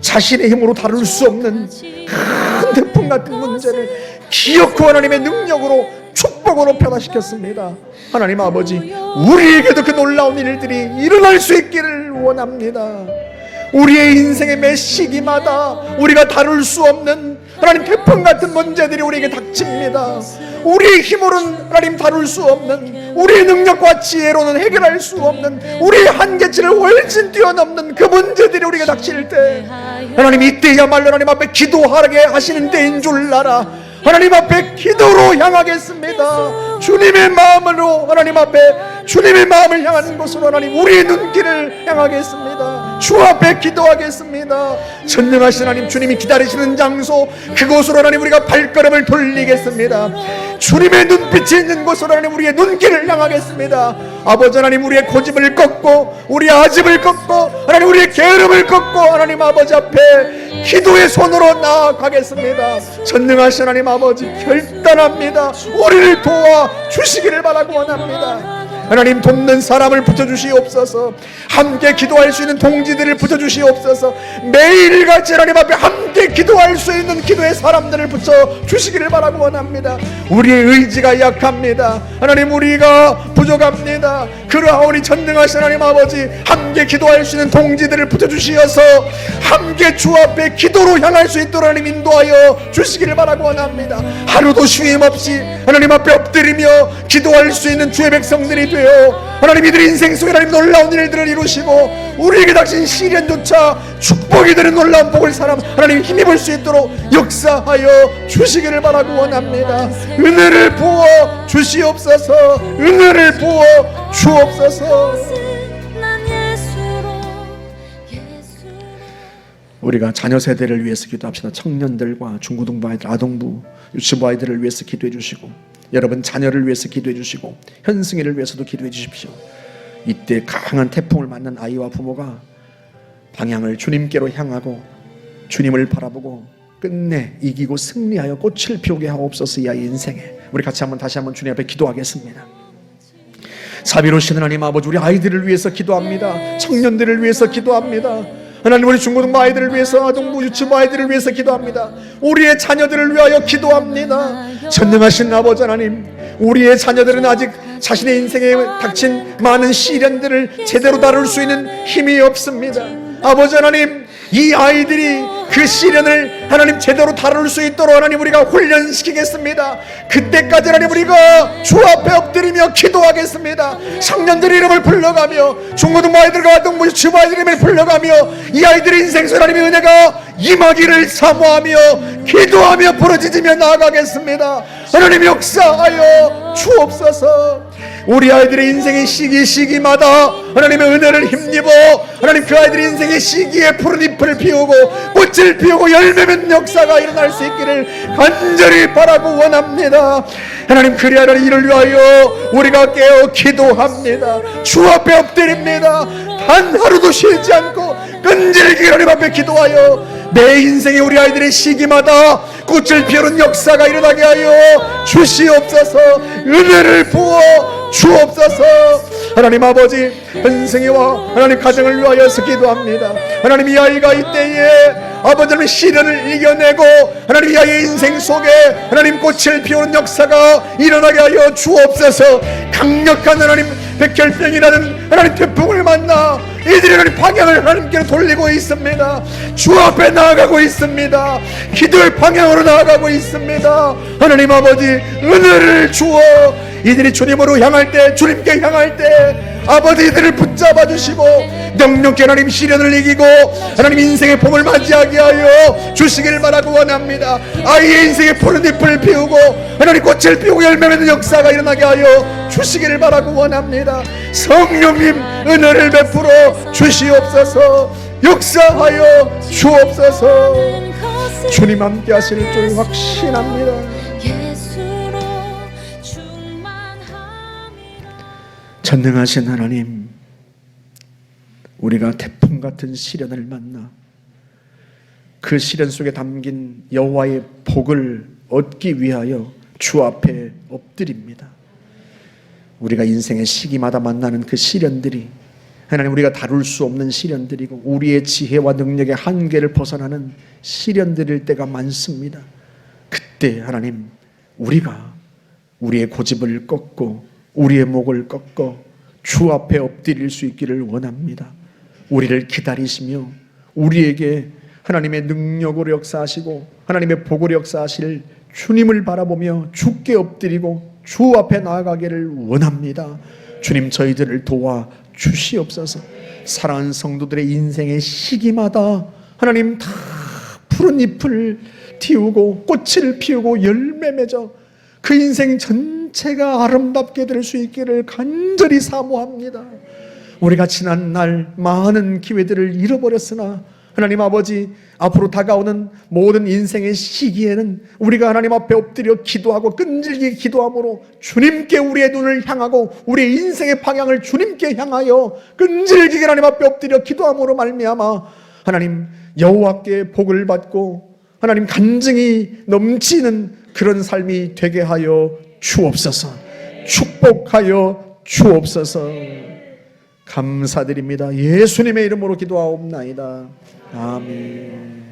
자신의 힘으로 다룰 수 없는 큰 태풍 같은 문제를 기어코 하나님의 능력으로, 축복으로 변화시켰습니다. 하나님 아버지, 우리에게도 그 놀라운 일들이 일어날 수 있기를 원합니다. 우리의 인생의 매 시기마다 우리가 다룰 수 없는 하나님 태풍 같은 문제들이 우리에게 닥칩니다. 우리의 힘으로는 하나님 다룰 수 없는, 우리의 능력과 지혜로는 해결할 수 없는, 우리의 한계치를 훨씬 뛰어넘는 그 문제들이 우리에게 닥칠 때 하나님, 이때야말로 하나님 앞에 기도하게 하시는 때인 줄 알아 하나님 앞에 기도로 향하겠습니다. 주님의 마음으로 하나님 앞에, 주님의 마음을 향하는 곳으로 하나님 우리의 눈길을 향하겠습니다. 주 앞에 기도하겠습니다. 전능하신 하나님, 주님이 기다리시는 장소, 그곳으로 하나님 우리가 발걸음을 돌리겠습니다. 주님의 눈빛이 있는 곳으로 하나님 우리의 눈길을 향하겠습니다. 아버지 하나님, 우리의 고집을 꺾고 우리의 아집을 꺾고 하나님 우리의 게으름을 꺾고 하나님 아버지 앞에 기도의 손으로 나아가겠습니다. 전능하신 하나님 아버지, 결단합니다. 우리를 도와 주시기를 바라고 원합니다. 하나님, 돕는 사람을 붙여주시옵소서. 함께 기도할 수 있는 동지들을 붙여주시옵소서. 매일같이 하나님 앞에 함께 기도할 수 있는 기도의 사람들을 붙여주시기를 바라고 원합니다. 우리의 의지가 약합니다. 하나님, 우리가 부족합니다. 그러하오니 전능하신 하나님 아버지, 함께 기도할 수 있는 동지들을 붙여주시어서 함께 주 앞에 기도로 향할 수 있도록 하나님 인도하여 주시기를 바라고 원합니다. 하루도 쉼없이 하나님 앞에 엎드리며 기도할 수 있는 주의 백성들이 되어 하나님, 이들 인생 속에 하나님 놀라운 일들을 이루시고 우리에게 닥친 시련조차 축복이 되는 놀라운 복을 하나님 힘입을 수 있도록 역사하여 주시기를 바라고 원합니다. 은혜를 부어 주시옵소서. 은혜를 부어 주옵소서. 우리가 자녀 세대를 위해서 기도합시다. 청년들과 중고등부 아이들, 아동부, 유치부 아이들을 위해서 기도해 주시고, 여러분 자녀를 위해서 기도해 주시고, 현승이를 위해서도 기도해 주십시오. 이때 강한 태풍을 맞는 아이와 부모가 방향을 주님께로 향하고 주님을 바라보고 끝내 이기고 승리하여 꽃을 피우게 하옵소서. 이 아이 인생에 우리 같이 다시 한번 주님 앞에 기도하겠습니다. 자비로우신 하나님 아버지, 우리 아이들을 위해서 기도합니다. 청년들을 위해서 기도합니다. 하나님, 우리 중고등부 아이들을 위해서, 아동부 유치부 아이들을 위해서 기도합니다. 우리의 자녀들을 위하여 기도합니다. 전능하신 아버지 하나님, 우리의 자녀들은 아직 자신의 인생에 닥친 많은 시련들을 제대로 다룰 수 있는 힘이 없습니다. 아버지 하나님, 이 아이들이 그 시련을 하나님 제대로 다룰 수 있도록 하나님 우리가 훈련시키겠습니다. 그때까지 하나님 우리가 주 앞에 엎드리며 기도하겠습니다. 청년들의 이름을 불러가며, 중고등부 아이들과 아동부 유치부 아이들의 이름을 불러가며, 이 아이들의 인생에서 하나님의 은혜가 임하기를 사모하며 기도하며 부르짖으며 나아가겠습니다. 하나님 역사하여 주옵소서. 우리 아이들의 인생의 시기마다 하나님의 은혜를 힘입어 하나님 그 아이들의 인생의 시기에 푸른 잎을 피우고 꽃을 피우고 열매 맺는 역사가 일어날 수 있기를 간절히 바라고 원합니다. 하나님, 그리하여 이를 위하여 우리가 깨어 기도합니다. 주 앞에 엎드립니다. 단 하루도 쉬지 않고 끈질기게 하나님 앞에 기도하여 내 인생의 우리 아이들의 시기마다 꽃을 피우는 역사가 일어나게 하여 주시옵소서. 은혜를 부어 주옵소서. 하나님 아버지, 현승이와 하나님 가정을 위하여서 기도합니다. 하나님, 이 아이가 이때에 아버지 하나님 시련을 이겨내고 하나님 이 아이의 인생 속에 하나님 꽃을 피우는 역사가 일어나게 하여 주옵소서. 강력한 하나님 백혈병이라는 하나님 태풍을 만나 이들이 하나님 방향을 하나님께로 돌리고 있습니다. 주 앞에 나아가고 있습니다. 기도의 방향으로 나아가고 있습니다. 하나님 아버지, 은혜를 주어 이들이 주님으로 향할 때, 주님께 향할 때 아버지 이들을 붙잡아 주시고 넉넉히 하나님 시련을 이기고 하나님 인생의 봄을 맞이하게 하여 주시길 바라고 원합니다. 아이의 인생의 푸른 잎을 피우고 하나님 꽃을 피우고 열매 맺는 역사가 일어나게 하여 주시기를 바라고 원합니다. 성령님, 은혜를 베풀어 주시옵소서. 역사하여 주옵소서. 주님 함께 하실 줄 확신합니다. 전능하신 하나님, 우리가 태풍 같은 시련을 만나 그 시련 속에 담긴 여호와의 복을 얻기 위하여 주 앞에 엎드립니다. 우리가 인생의 시기마다 만나는 그 시련들이 하나님 우리가 다룰 수 없는 시련들이고 우리의 지혜와 능력의 한계를 벗어나는 시련들일 때가 많습니다. 그때 하나님, 우리가 우리의 고집을 꺾고 우리의 목을 꺾어 주 앞에 엎드릴 수 있기를 원합니다. 우리를 기다리시며 우리에게 하나님의 능력으로 역사하시고 하나님의 복으로 역사하실 주님을 바라보며 주께 엎드리고 주 앞에 나아가기를 원합니다. 주님, 저희들을 도와 주시옵소서. 사랑하는 성도들의 인생의 시기마다 하나님 다 푸른 잎을 틔우고 꽃을 피우고 열매 맺어 그 인생 전체가 아름답게 될 수 있기를 간절히 사모합니다. 우리가 지난 날 많은 기회들을 잃어버렸으나 하나님 아버지, 앞으로 다가오는 모든 인생의 시기에는 우리가 하나님 앞에 엎드려 기도하고 끈질기게 기도함으로 주님께 우리의 눈을 향하고 우리의 인생의 방향을 주님께 향하여 끈질기게 하나님 앞에 엎드려 기도함으로 말미암아 하나님 여호와께 복을 받고 하나님 간증이 넘치는 그런 삶이 되게 하여 주옵소서. 축복하여 주옵소서. 감사드립니다. 예수님의 이름으로 기도하옵나이다. 아멘.